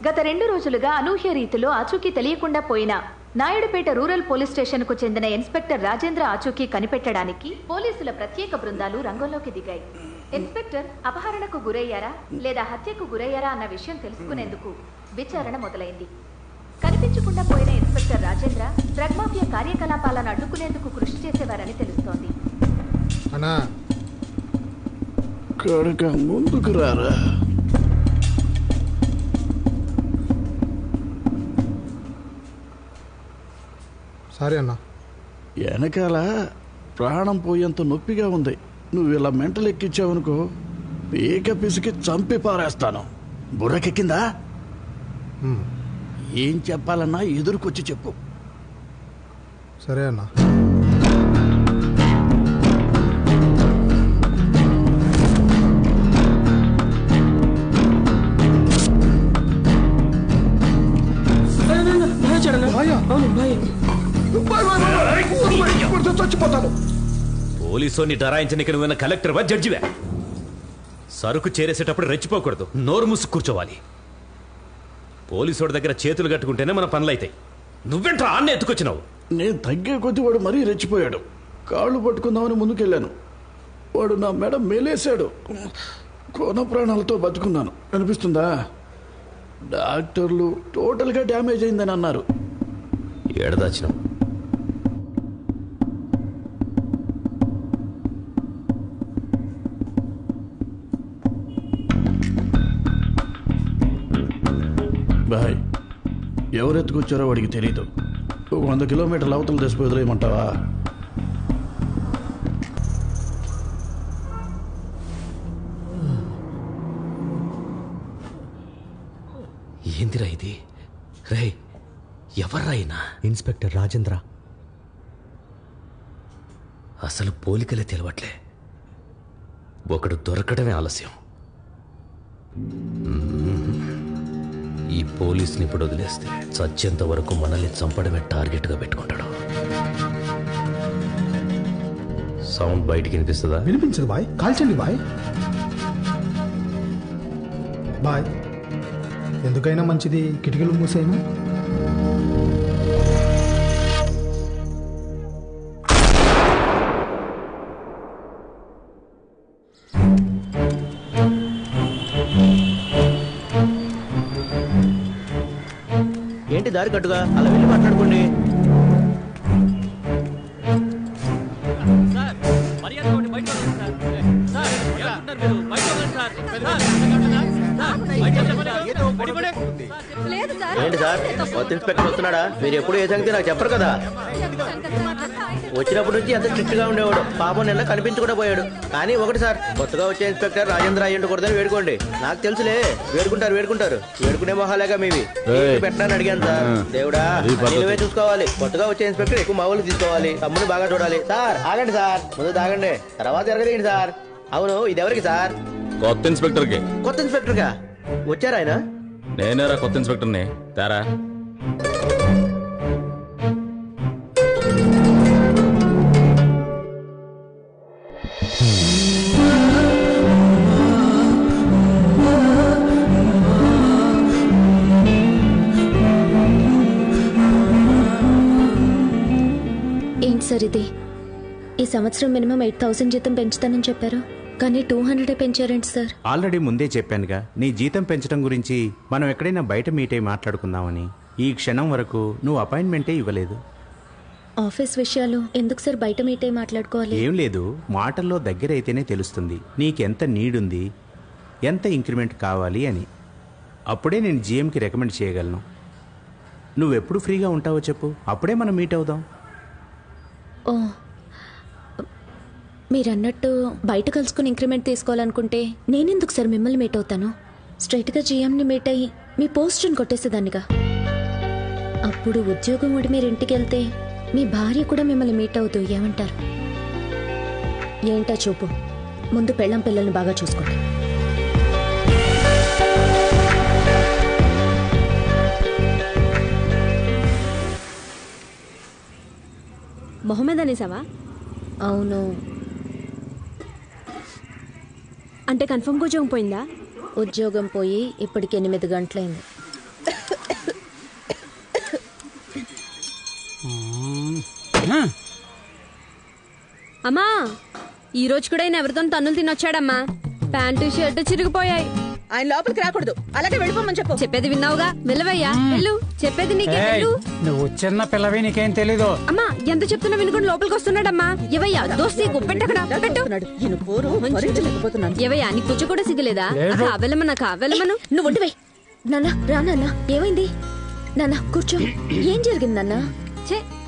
గత 2 రోజులుగా అనూహ్య రీతిలో ఆచూకీ తెలియకుండా పోయిన నాయుడుపేట రూరల్ పోలీస్ స్టేషన్ కు చెందిన ఇన్స్పెక్టర్ రాజేంద్ర ఆచూకీ కనిపెట్టడానికి పోలీసుల ప్రత్యేక బృందాలు రంగంలోకి దిగాయి. ఇన్స్పెక్టర్ అపహరణకు గురయ్యారా లేదా హత్యకు గురయ్యారా అన్న విషయం తెలుసుకునేందుకు విచారణ మొదలైంది. కనిపించకుండా పోయిన ఇన్స్పెక్టర్ రాజేంద్ర డ్రగ్ మాఫియా కార్యకలాపాలను అడ్డుకునేందుకు కృషి చేసేవారని తెలుస్తోంది. ముందుకు రారా. సరే అన్న. వెనకాల ప్రాణం పోయేంత నొప్పిగా ఉంది. నువ్వు ఇలా మెంటలు ఎక్కించావనుకో పీక పిసికి చంపి పారేస్తాను. బుర్రకెక్కిందా? ఏం చెప్పాలన్నా ఎదురుకొచ్చి చెప్పు. సరే అన్న. చచ్చిపోతాను. పోలీసుని డరాయించడానికి నువ్వు కలెక్టర్ వా జడ్జివే? సరుకు చేరేసేటప్పుడు రెచ్చిపోకూడదు, నోరు మూసి కూర్చోవాలి. పోలీసోడి దగ్గర చేతులు కట్టుకుంటేనే మన పనులైతాయి. నువ్వెంట్రా ఆన్నే ఎత్తుకొచ్చినావు? నేను తగ్గే కొద్దీ వాడు మరీ రెచ్చిపోయాడు. కాళ్ళు పట్టుకుందామని ముందుకెళ్ళాను. వాడు నా మెడ మేలేశాడు. కోన ప్రాణాలతో బతుకున్నాను. అనిపిస్తుందా? డాక్టర్లు టోటల్గా డ్యామేజ్ అయిందని అన్నారు. ఏడదాచినావు? బాయ్, ఎవరెత్తుకొచ్చారో వాడికి తెలీదు. 100 కిలోమీటర్ల అవతల తెసిపోయి వదిలేయమంటావా? ఏందిరా ఇది? రే, ఎవర్రాయినా? ఇన్స్పెక్టర్ రాజేంద్ర. అసలు పోలికలే తెలవట్లే. ఒకడు దొరకడమే ఆలస్యం. ఈ పోలీసుని ఇప్పుడు వదిలేస్తే చచ్చేంత వరకు మనల్ని చంపడమే టార్గెట్గా పెట్టుకుంటాడు. సౌండ్ బయటికి వినిపిస్తుందా? వినిపించదు బాయ్. కాల్చండి బాయ్. బాయ్, ఎందుకైనా మంచిది కిటికీలు మూసేనా? ఏంటి దారి కట్టుగా అలా వెళ్ళి మాట్లాడుకోండి. ఏంటి సార్, కొత్త ఇన్స్పెక్టర్ వస్తున్నాడా? మీరు ఎప్పుడు ఏ సంగతి నాకు చెప్పరు కదా. వచ్చినప్పటి నుంచి ఎంత స్ట్రిక్ట్ గా ఉండేవాడు. పాపం నిన్న కనిపించకుండా పోయాడు. కానీ ఒకటి సార్, కొత్తగా వచ్చే ఇన్స్పెక్టర్ రాజేంద్ర అయ్యుండకూడదని వేడుకోండి. నాకు తెలుసులే, వేడుకుంటారు. వేడుకునే మొహాలేగా మీవి. పెట్టాలని అడిగాను సార్. దేవుడా, నువ్వే చూసుకోవాలి. కొత్తగా వచ్చే ఇన్స్పెక్టర్ ఎక్కువ మామూలు తీసుకోవాలి. తమ్ముని బాగా చూడాలి. సార్ ఆగండి సార్, ముందు తాగండి, తర్వాత ఎరగదేయండి సార్. అవును, ఇది ఎవరికి సార్? కొత్త ఇన్స్పెక్టర్ కి. కొత్త ఇన్స్పెక్టర్ గా వచ్చారా ఆయన? నేనేరా కొత్త ఇన్స్పెక్టర్ని. తారా ఏంటి సార్ ఇది? ఈ సంవత్సరం మినిమం 8,000 జీతం పెంచుతానని చెప్పారు, కానీ 200 పెంచారేంటి సార్? ఆల్రెడీ ముందే చెప్పానుగా, నీ జీతం పెంచడం గురించి మనం ఎక్కడైనా బయట మీట్ అయి మాట్లాడుకుందామని. ఈ క్షణం వరకు నువ్వు అపాయింట్మెంటే ఇవ్వలేదు. ఆఫీస్ విషయాలు ఎందుకు సార్ బయట మీట్ అయి మాట్లాడుకోవాలి? ఏం లేదు, మాటల్లో దగ్గర అయితేనే తెలుస్తుంది నీకెంత నీడుంది, ఎంత ఇంక్రిమెంట్ కావాలి అని. అప్పుడే నేను జీఎంకి రికమెండ్ చేయగలను. నువ్వెప్పుడు ఫ్రీగా ఉంటావో చెప్పు, అప్పుడే మనం మీట్ అవుదాం. ఓ, మీరన్నట్టు బయట కలుసుకుని ఇంక్రిమెంట్ తీసుకోవాలనుకుంటే నేనెందుకు సార్ మిమ్మల్ని మీట్ అవుతాను? స్ట్రైట్గా జీఎంని మీట్ అయ్యి మీ పోస్టుని కొట్టేసేదాన్నిగా. అప్పుడు ఉద్యోగం ఊడి మీరు ఇంటికి వెళ్తే మీ భార్య కూడా మిమ్మల్ని మీట్ అవుతూ ఏమంటారు? ఏంటా చూపు, ముందు పెళ్ళం పిల్లల్ని బాగా చూసుకోండి. మొహమ్మద్ అనేసావా? అవును. అంటే కన్ఫర్మ్గా ఉద్యోగం పోయిందా? ఉద్యోగం పోయి ఇప్పటికి 8 గంటలైంది. అమ్మా ఈ రోజు కూడా ఆయన ఎవరితో తన్నులు తినొచ్చాడమ్మా. Pant shirt చిరిగిపోయాయి. ఆయన లోపలికి రాకూడదు, అలాగే వెళ్ళిపోమని చెప్పు. చెప్పేది విన్నావుగా, వెళ్ళవయ్యా వెళ్ళు. చెప్పేది నీకే వెళ్ళు. నువ్వు చిన్న పిల్లవి, నీకేం తెలీదు. అమ్మా ఎంత చెప్తున్నా వినుకొని లోపలికి వస్తున్నాడమ్మా. ఎవయ్యా దోస్తి పెట్టకడా పెట్టు. ఎవయ్యా నీ కూర్చో కూడా సిగ్గలేదా? వెళ్ళమన్నా వెళ్ళమను. నువ్వు ఉండివే. నాన్న రా నాన్న, ఏమైంది? నాన్న కూర్చో. ఏం జరిగింది నాన్న?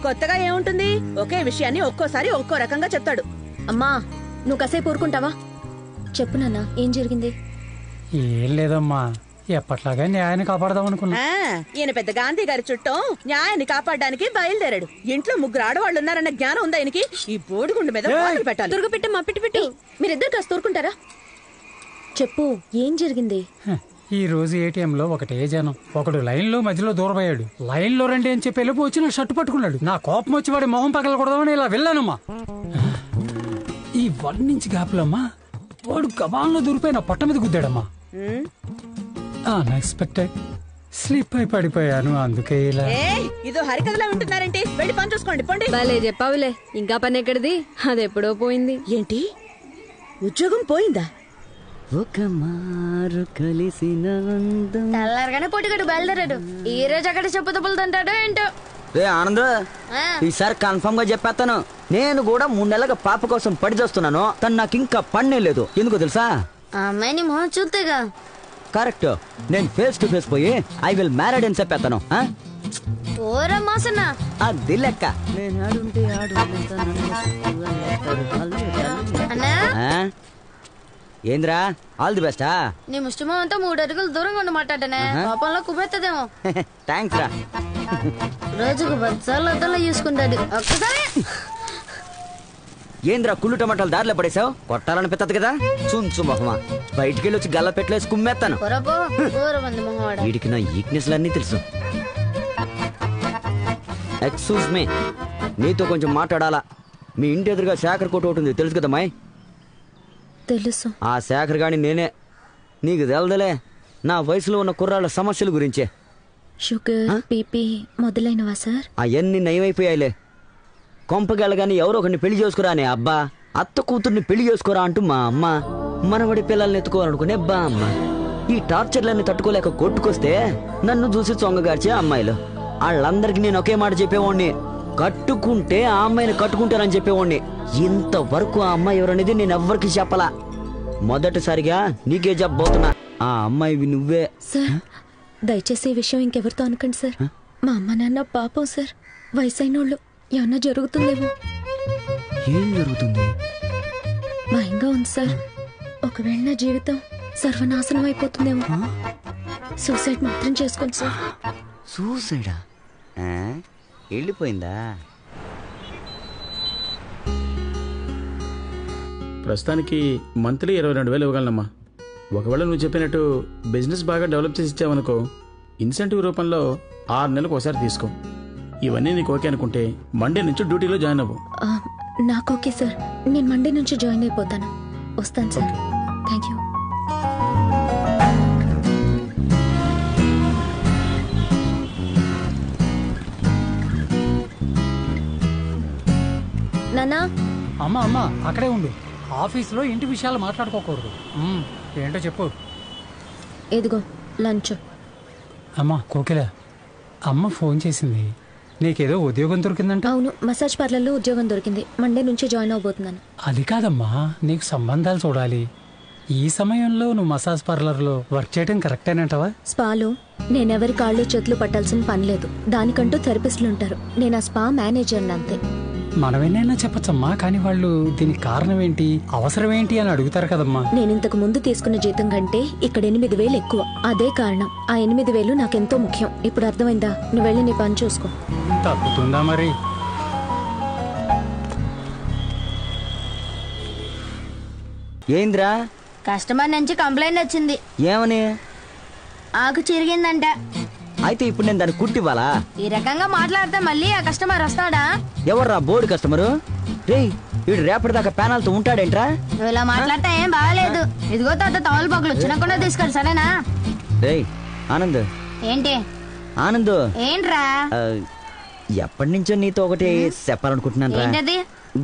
కొత్తగా ఏముంటుంది, ఒకే విషయాన్ని ఒక్కోసారి ఒక్కో రకంగా చెప్తాడు. అమ్మా నువ్వు కాసేపు ఊరుకుంటావా? చెప్పు నాన్న, ఏం జరిగింది? ఏం లేదమ్మా, ఎప్పట్లాగా న్యాయాన్ని కాపాడదాం అనుకున్నా. ఈయన పెద్ద గాంధీ గారి చుట్టం న్యాయాన్ని కాపాడడానికి బయలుదేరాడు. ఇంట్లో 3 ఆడవాళ్ళు ఉన్నారన్న జ్ఞానం ఉందా ఆయనకి? ఈ బోడిగుండు మీద పెట్టాలి. తురుగుపెట్టమ్మా, పెట్టు. మీరిద్దరు కాస్త ఊరుకుంటారా? చెప్పు, ఏం జరిగింది? ఈ రోజు ఏటీఎంలో ఒకటే జనం. ఒకడు లైన్లో మధ్యలో దూరపోయాడు. లైన్లో రండి అని చెప్పి వెళ్ళిపో వచ్చి నా షర్టు పట్టుకున్నాడు. నా కోపం వచ్చి వాడి మొహం పగల కొడదామని ఇలా వెళ్ళానమ్మా. ఈ 1 ఇంచ్ గ్యాప్లమ్మా వాడు గబాల్లో దూరిపోయి నా పొట్ట మీద గుద్దాడమ్మా. అన్ఎక్స్పెక్టెడ్ స్లిప్ అయి పడిపోయాను, అందుకే ఇలా. ఇదో హరికథలా ఉంటున్నారంటే వెళ్ళి పని చూసుకోండి పోండి. భలే చెప్పావులే, ఇంకా పని ఎక్కడిది, అది ఎప్పుడో పోయింది. ఏంటి ఉద్యోగం పోయిందా? ఒక మారు కలిసిన తెల్లారగానే పొట్టిగడు బయలుదేరాడు. ఈ రోజు అక్కడ చెప్పు తప్పులు తింటాడో ఏంటో. రే ఆనంద్, ఈసారి కన్ఫర్మ్ గా చెప్పేస్తాను. నేను కూడా 3 నెలలుగా పాప కోసం పడి చేస్తున్నాను. తను నాకు ఇంకా పన్నే లేదు. ఎందుకో తెలుసా? అమ్మాయిని మొహం చూస్తేగా. కరెక్ట్. నేను ఫేస్ టు ఫేస్ పోయి ఐ విల్ మ్యారీడ్ అని చెప్పేస్తాను. అది లెక్క. ఏంద్రా ఆల్ ది బెస్టా? నీ ముష్టిమో అంతా 3 అడుగులు దూరంగా ఉండి మాట్లాడనే పాపంలో కుబెత్తదేమో. థ్యాంక్స్ రా. రోజుకు 10 సార్లు అద్దంలో చూసుకుంటాడు. ఒక్కసారి ఏంద్రా కుళ్ళు టమాటాలు దారిలో పడేసావు? కొట్టాలని పెత్తది కదా చుంచు మొహమా. బయటికి వెళ్ళి వచ్చి గల్ల పెట్టలేసి కుమ్మేస్తాను. వీడికి నా వీక్నెస్లన్నీ తెలుసు. ఎక్స్క్యూజ్ మీ, నీతో కొంచెం మాట్లాడాలా. మీ ఇంటి ఎదురుగా శేఖర్ కోట ఒకటి ఉంది, తెలుసు కదా మాయ్? తెలుసు. ఆ శేఖర్ గాని నేనే. నీకు తెలదలే నా వయసులో ఉన్న కుర్రాళ్ళ సమస్యల గురించే. షుగర్, బీపీ మొదలైనవా సార్? అవన్నీ నయమైపోయాయిలే. కొంపగెళ్ళగాని ఎవరో ఒకరిని పెళ్లి చేసుకురా అనే అబ్బా, అత్త కూతుర్ని పెళ్లి చేసుకోరా అంటూ మా అమ్మ, మనవడి పిల్లల్ని ఎత్తుకోవాలనుకునే బా అమ్మ. ఈ టార్చర్లన్నీ తట్టుకోలేక కొట్టుకొస్తే నన్ను చూసి చొంగగార్చే అమ్మాయిలు. వాళ్ళందరికీ నేను ఒకే మాట చెప్పేవాడిని, కట్టుకుంటే ఆ అమ్మాయిని కట్టుకుంటారని చెప్పేవాడిని. ఇంతవరకు ఆ అమ్మాయి ఎవరనేది నేను ఎవ్వరికి చెప్పలా. మొదటిసారిగా నీకే చెప్పబోతున్నా. ఆ అమ్మాయివి నువ్వే. సార్ దయచేసి ఈ విషయం ఇంకెవరితో అనకండి సార్. మా అమ్మ నాన్న పాపం సార్, వయసైనోళ్ళు. ఏమన్నా జరుగుతుందేమో. ఏం జరుగుతుంది? భయంగా ఉంది సార్. ఒకవేళ నా జీవితం సర్వనాశనం అయిపోతుందేమో. సూసైడ్ మాత్రం చేసుకోండి సార్. సూసైడా? వెళ్ళిపోయిందా? ప్రస్తుతానికి మంత్లీ 22,000 ఇవ్వగలనమ్మా. ఒకవేళ నువ్వు చెప్పినట్టు బిజినెస్ బాగా డెవలప్ చేసి ఇచ్చావనుకో, ఇన్సెంటివ్ రూపంలో 6 నెలలకు ఒకసారి తీసుకో. ఇవన్నీ నీకు ఓకే అనుకుంటే మండే నుంచి డ్యూటీలో జాయిన్ అవ్వు. నాకు ఓకే సార్, నేను మండే నుంచి జాయిన్ అయిపోతాను. వస్తాను సార్. Thank you. నానా. అమ్మా అమ్మా అక్కడే ఉండు. ఆఫీసులో ఇంటి విషయాలు మాట్లాడుకోకూడదు. ఏంటో చెప్పు. ఇదిగో లంచ్. అమ్మా కోకిల, అమ్మ ఫోన్ చేసింది. నీకేదో ఉద్యోగం దొరికిందంట. అవును, మసాజ్ పార్లర్లో ఉద్యోగం దొరికింది. మండే నుంచి జాయిన్ అవబోతున్నాను. అది కాదమ్మా, నీకు సంబంధాలు చూడాలి. ఈ సమయంలో నువ్వు మసాజ్ పార్లర్లో వర్క్ చేయడం కరెక్టేనంటావా? స్పాలో నేనెవరి కాళ్ళు చేతులు పట్టాల్సిన పని లేదు. దానికంటూ థెరపిస్టులు ఉంటారు. నేను ఆ స్పా మేనేజర్ని అంతే. మనమేనైనా చెప్పచ్చమ్మా, కానీ వాళ్ళు దీనికి కారణం ఏంటి, అవసరం ఏంటి అని అడుగుతారు కదమ్మా. నేను ఇంతకు ముందు తీసుకున్న జీతం కంటే ఇక్కడ 8,000 ఎక్కువ. అదే కారణం. ఆ 8,000 నాకెంతో ముఖ్యం. ఇప్పుడు అర్థమైందా? నువ్వు వెళ్ళి నీ పని చూసుకో. తప్పుతుందా మరి? ఏంద్రా? కస్టమర్ నుంచి కంప్లైంట్ వచ్చింది. ఏమని? ఆకు చిరిగిందంట. అయితే ఇప్పుడు నేను దాన్ని కుట్టివ్వాలా? ఈ రకంగా మాట్లాడితే మళ్ళీ ఆ కస్టమర్ వస్తాడా? ఎవర్రా బోర్డు కస్టమరు? రే, వీడు రేపటిదాకా ప్యానల్తో ఉంటాడేంట్రా? నువ్వు ఇలా మాట్లాడితే ఏం బాగాలేదు. ఇదిగో తాత తవలు పగులు చిన్నకుండా తీసుకోండి, సరేనా? రే ఆనంద్. ఏంటి ఆనంద్? ఏంట్రా? ఎప్పటి నుంచో నీతో ఒకటి చెప్పాలనుకుంటున్నాను రా.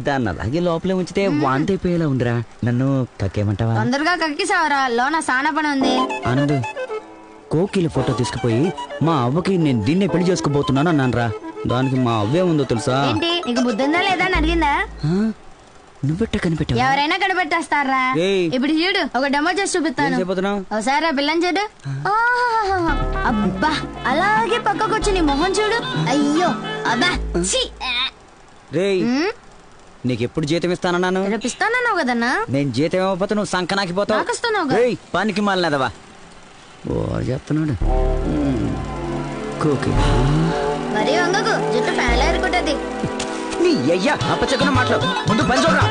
దాన్ని అలాగే లోపలే ఉంచితే వాంతి అయిపోయేలా ఉందిరా. నన్ను కక్కేమంటావా? తొందరగా కక్కిసావరా, లోన సానా పని ఉంది. ఆనంద్, కోకిల ఫోటో తీసుకుపోయి మా అవ్వకి నేను దీన్నే పెళ్లి చేసుకోబోతున్నాను అన్నాను రా. దానికి మా అవ్వే ఉందో తెలుసా? ఏంటి నీకు బుద్ధి ఉందా లేదా అని అడిగిందా? నువ్వెట్ట కనిపెట్టావు? ఎవరైనా కనిపెట్టేస్తారా? ఇప్పుడు చూడు, ఒక డెమో చేసి చూపిస్తాను. ఒకసారి ఆ పిల్లని చూడు. అబ్బా, అలాగే పక్కకు వచ్చి నీ మొహం చూడు. అయ్యో అబ్బా. రేయ్, నీకెప్పుడు జీతం ఇస్తానన్నాను? రేపిస్తానన్నావు కదన్నా. నేను జీతం ఇవ్వకపోతే నువ్వు సంకనాకిపోతావు. పనికి మాలినదవా ఓ చెప్తున్నాడు. కోకి మరి వంగకు, జుట్టు ఫ్యాన్ ఏరుకుంటది. నీ అయ్యా అప్పచెక్కన మాట్లాడు, ముందు పని చూడరా.